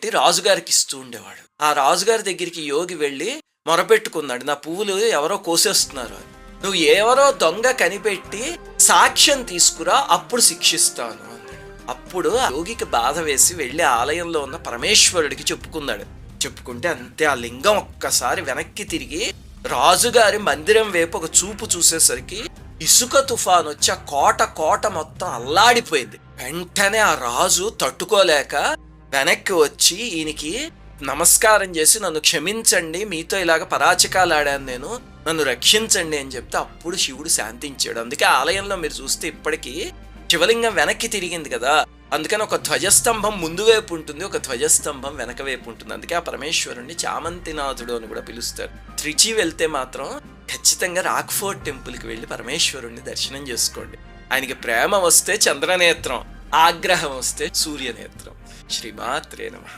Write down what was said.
పెట్టి రాజుగారికి ఇస్తూ ఉండేవాడు. ఆ రాజుగారి దగ్గరికి యోగి వెళ్ళి మొరపెట్టుకున్నాడు, నా పువ్వులు ఎవరో కోసేస్తున్నారు, నువ్వు ఎవరో దొంగ కనిపెట్టి సాక్ష్యం తీసుకురా, అప్పుడు శిక్షిస్తాను అన్నాడు. అప్పుడు యోగికి బాధ వేసి వెళ్ళి ఆలయంలో ఉన్న పరమేశ్వరుడికి చెప్పుకున్నాడు. చెప్పుకుంటే అంతే, ఆ లింగం ఒక్కసారి వెనక్కి తిరిగి రాజుగారి మందిరం వైపు ఒక చూపు చూసేసరికి ఇసుక తుఫాన్ వచ్చి ఆ కోట మొత్తం అల్లాడిపోయింది. వెంటనే ఆ రాజు తట్టుకోలేక వెనక్కి వచ్చి ఈయనకి నమస్కారం చేసి, నన్ను క్షమించండి, మీతో ఇలాగ పరాచకాలు ఆడాను నేను, నన్ను రక్షించండి అని చెప్తే అప్పుడు శివుడు శాంతించాడు. అందుకే ఆలయంలో మీరు చూస్తే ఇప్పటికీ శివలింగం వెనక్కి తిరిగింది కదా, అందుకని ఒక ధ్వజస్తంభం ముందు వైపు ఉంటుంది, ఒక ధ్వజస్తంభం వెనక వైపు ఉంటుంది. అందుకే ఆ పరమేశ్వరుణ్ణి చామంతినాథుడు అని కూడా పిలుస్తారు. త్రిచి వెళ్తే మాత్రం ఖచ్చితంగా రాక్ఫోర్ట్ టెంపుల్కి వెళ్ళి పరమేశ్వరుణ్ణి దర్శనం చేసుకోండి. ఆయనకి ప్రేమ వస్తే చంద్రనేత్రం, ఆగ్రహం వస్తే సూర్యనేత్రం. శ్రీమాత్రే నమః.